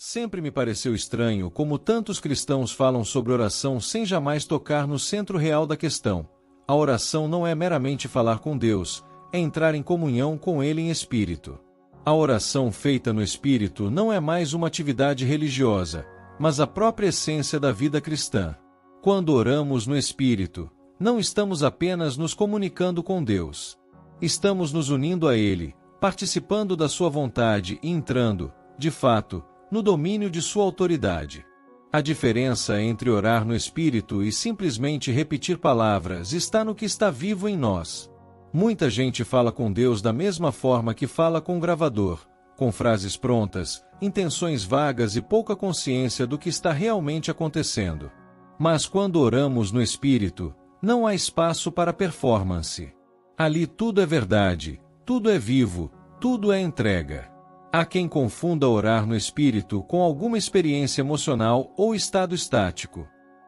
Sempre me pareceu estranho como tantos cristãos falam sobre oração sem jamais tocar no centro real da questão. A oração não é meramente falar com Deus, é entrar em comunhão com Ele em espírito. A oração feita no espírito não é mais uma atividade religiosa, mas a própria essência da vida cristã. Quando oramos no espírito, não estamos apenas nos comunicando com Deus. Estamos nos unindo a Ele, participando da sua vontade e entrando, de fato, no domínio de sua autoridade. A diferença entre orar no Espírito e simplesmente repetir palavras está no que está vivo em nós. Muita gente fala com Deus da mesma forma que fala com um gravador, com frases prontas, intenções vagas e pouca consciência do que está realmente acontecendo. Mas quando oramos no Espírito, não há espaço para performance. Ali tudo é verdade, tudo é vivo, tudo é entrega. Há quem confunda orar no espírito com alguma experiência emocional ou estado estático.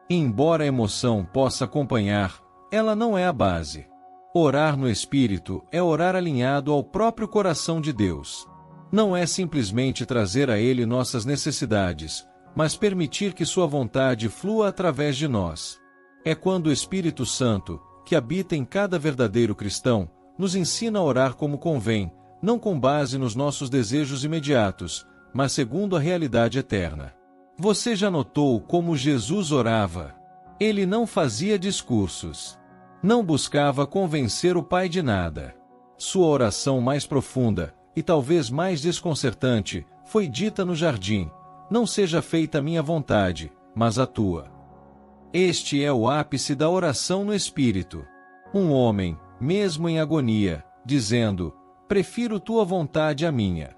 E embora a emoção possa acompanhar, ela não é a base. Orar no espírito é orar alinhado ao próprio coração de Deus. Não é simplesmente trazer a Ele nossas necessidades, mas permitir que sua vontade flua através de nós. É quando o Espírito Santo, que habita em cada verdadeiro cristão, nos ensina a orar como convém, não com base nos nossos desejos imediatos, mas segundo a realidade eterna. Você já notou como Jesus orava? Ele não fazia discursos. Não buscava convencer o Pai de nada. Sua oração mais profunda, e talvez mais desconcertante, foi dita no jardim: não seja feita a minha vontade, mas a tua. Este é o ápice da oração no Espírito. Um homem, mesmo em agonia, dizendo: prefiro tua vontade à minha.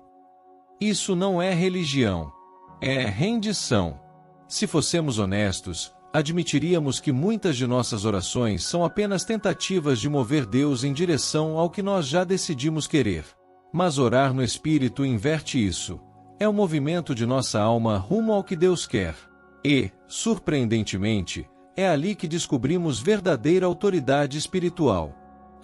Isso não é religião. É rendição. Se fossemos honestos, admitiríamos que muitas de nossas orações são apenas tentativas de mover Deus em direção ao que nós já decidimos querer. Mas orar no Espírito inverte isso. É o movimento de nossa alma rumo ao que Deus quer. E, surpreendentemente, é ali que descobrimos verdadeira autoridade espiritual.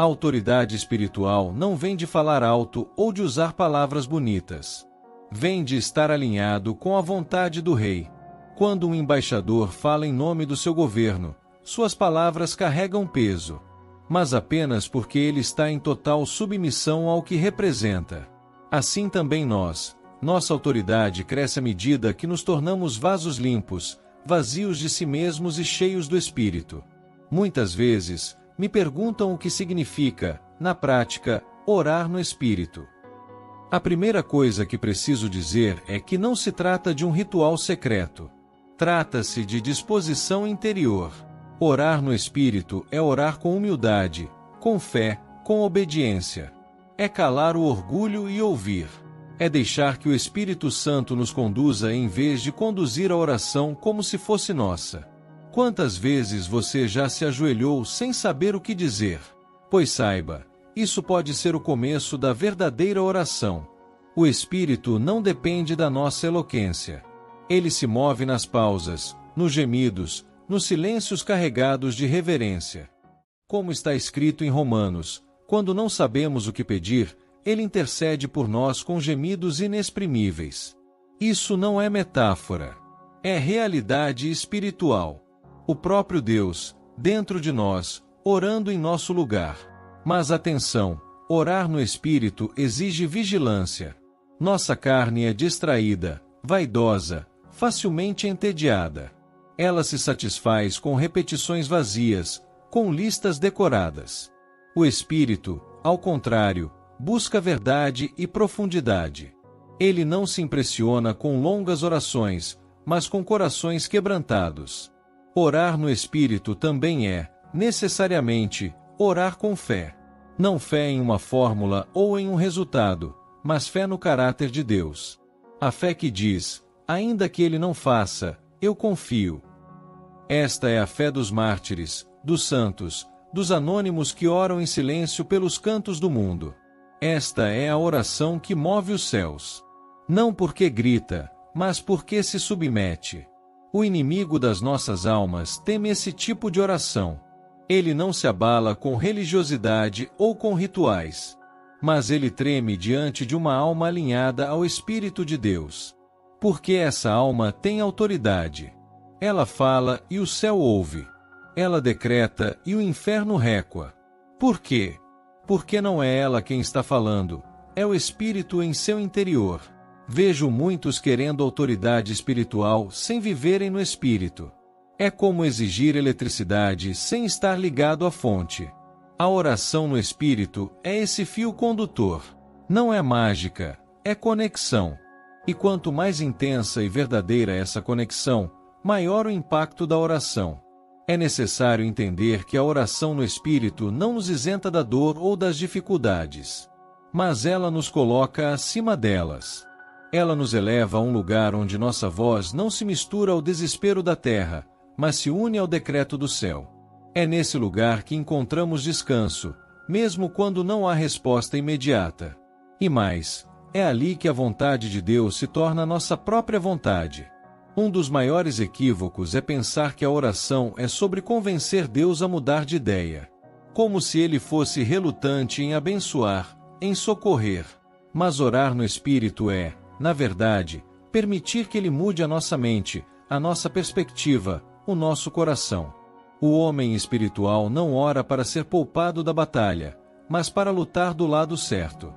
A autoridade espiritual não vem de falar alto ou de usar palavras bonitas. Vem de estar alinhado com a vontade do Rei. Quando um embaixador fala em nome do seu governo, suas palavras carregam peso. Mas apenas porque ele está em total submissão ao que representa. Assim também nós. Nossa autoridade cresce à medida que nos tornamos vasos limpos, vazios de si mesmos e cheios do Espírito. Muitas vezes, me perguntam o que significa, na prática, orar no Espírito. A primeira coisa que preciso dizer é que não se trata de um ritual secreto. Trata-se de disposição interior. Orar no Espírito é orar com humildade, com fé, com obediência. É calar o orgulho e ouvir. É deixar que o Espírito Santo nos conduza em vez de conduzir a oração como se fosse nossa. Quantas vezes você já se ajoelhou sem saber o que dizer? Pois saiba, isso pode ser o começo da verdadeira oração. O Espírito não depende da nossa eloquência. Ele se move nas pausas, nos gemidos, nos silêncios carregados de reverência. Como está escrito em Romanos, quando não sabemos o que pedir, Ele intercede por nós com gemidos inexprimíveis. Isso não é metáfora. É realidade espiritual. O próprio Deus, dentro de nós, orando em nosso lugar. Mas atenção, orar no Espírito exige vigilância. Nossa carne é distraída, vaidosa, facilmente entediada. Ela se satisfaz com repetições vazias, com listas decoradas. O Espírito, ao contrário, busca verdade e profundidade. Ele não se impressiona com longas orações, mas com corações quebrantados. Orar no Espírito também é, necessariamente, orar com fé. Não fé em uma fórmula ou em um resultado, mas fé no caráter de Deus. A fé que diz: ainda que Ele não faça, eu confio. Esta é a fé dos mártires, dos santos, dos anônimos que oram em silêncio pelos cantos do mundo. Esta é a oração que move os céus. Não porque grita, mas porque se submete. O inimigo das nossas almas teme esse tipo de oração. Ele não se abala com religiosidade ou com rituais. Mas ele treme diante de uma alma alinhada ao Espírito de Deus. Porque essa alma tem autoridade. Ela fala e o céu ouve. Ela decreta e o inferno recua. Por quê? Porque não é ela quem está falando, é o espírito em seu interior. Vejo muitos querendo autoridade espiritual sem viverem no espírito. É como exigir eletricidade sem estar ligado à fonte. A oração no espírito é esse fio condutor. Não é mágica, é conexão. E quanto mais intensa e verdadeira essa conexão, maior o impacto da oração. É necessário entender que a oração no espírito não nos isenta da dor ou das dificuldades, mas ela nos coloca acima delas. Ela nos eleva a um lugar onde nossa voz não se mistura ao desespero da terra, mas se une ao decreto do céu. É nesse lugar que encontramos descanso, mesmo quando não há resposta imediata. E mais, é ali que a vontade de Deus se torna nossa própria vontade. Um dos maiores equívocos é pensar que a oração é sobre convencer Deus a mudar de ideia. Como se ele fosse relutante em abençoar, em socorrer. Mas orar no Espírito é, na verdade, permitir que ele mude a nossa mente, a nossa perspectiva, o nosso coração. O homem espiritual não ora para ser poupado da batalha, mas para lutar do lado certo.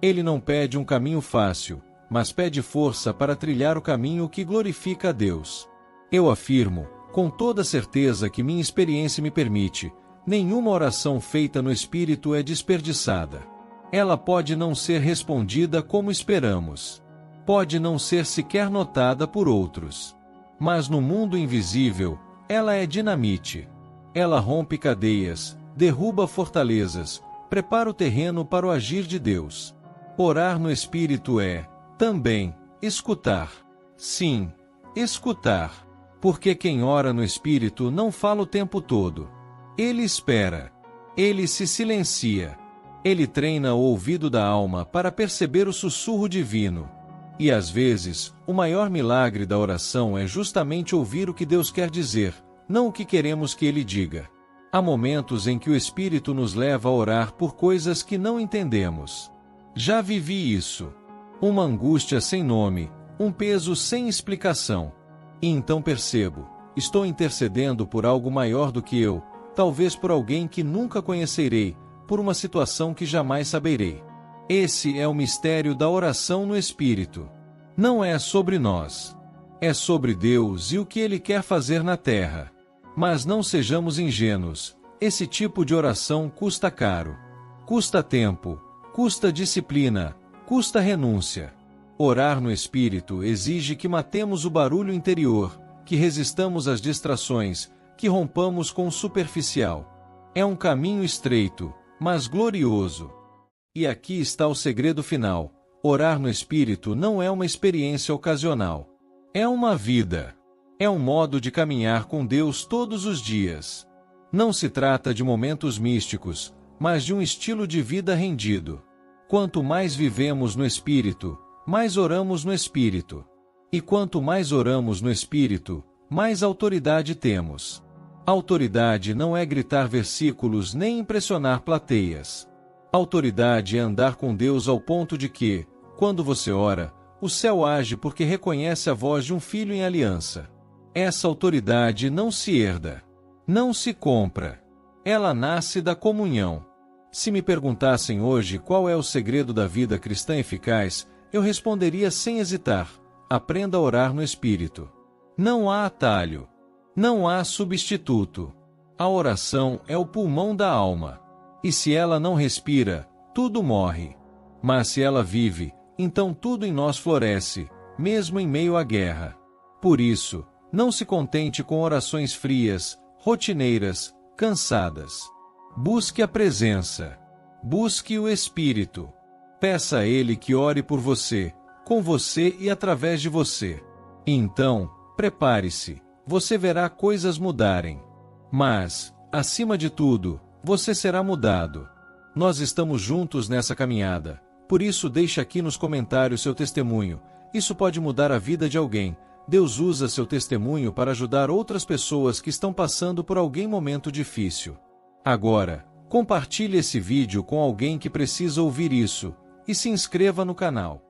Ele não pede um caminho fácil, mas pede força para trilhar o caminho que glorifica a Deus. Eu afirmo, com toda certeza que minha experiência me permite, nenhuma oração feita no Espírito é desperdiçada. Ela pode não ser respondida como esperamos. Pode não ser sequer notada por outros. Mas no mundo invisível, ela é dinamite. Ela rompe cadeias, derruba fortalezas, prepara o terreno para o agir de Deus. Orar no Espírito é, também, escutar. Sim, escutar. Porque quem ora no Espírito não fala o tempo todo. Ele espera. Ele se silencia. Ele treina o ouvido da alma para perceber o sussurro divino. E às vezes, o maior milagre da oração é justamente ouvir o que Deus quer dizer, não o que queremos que Ele diga. Há momentos em que o Espírito nos leva a orar por coisas que não entendemos. Já vivi isso. Uma angústia sem nome, um peso sem explicação. E então percebo, estou intercedendo por algo maior do que eu, talvez por alguém que nunca conhecerei, por uma situação que jamais saberei. Esse é o mistério da oração no Espírito. Não é sobre nós. É sobre Deus e o que Ele quer fazer na terra. Mas não sejamos ingênuos, esse tipo de oração custa caro. Custa tempo, custa disciplina, custa renúncia. Orar no Espírito exige que matemos o barulho interior, que resistamos às distrações, que rompamos com o superficial. É um caminho estreito, mas glorioso. E aqui está o segredo final. Orar no Espírito não é uma experiência ocasional. É uma vida. É um modo de caminhar com Deus todos os dias. Não se trata de momentos místicos, mas de um estilo de vida rendido. Quanto mais vivemos no Espírito, mais oramos no Espírito. E quanto mais oramos no Espírito, mais autoridade temos. Autoridade não é gritar versículos nem impressionar plateias. Autoridade é andar com Deus ao ponto de que, quando você ora, o céu age porque reconhece a voz de um filho em aliança. Essa autoridade não se herda. Não se compra. Ela nasce da comunhão. Se me perguntassem hoje qual é o segredo da vida cristã eficaz, eu responderia sem hesitar: aprenda a orar no Espírito. Não há atalho. Não há substituto. A oração é o pulmão da alma. E se ela não respira, tudo morre. Mas se ela vive, então tudo em nós floresce, mesmo em meio à guerra. Por isso, não se contente com orações frias, rotineiras, cansadas. Busque a presença. Busque o Espírito. Peça a Ele que ore por você, com você e através de você. E então, prepare-se, você verá coisas mudarem. Mas, acima de tudo, você será mudado. Nós estamos juntos nessa caminhada, por isso deixe aqui nos comentários seu testemunho. Isso pode mudar a vida de alguém. Deus usa seu testemunho para ajudar outras pessoas que estão passando por algum momento difícil. Agora, compartilhe esse vídeo com alguém que precisa ouvir isso, e se inscreva no canal.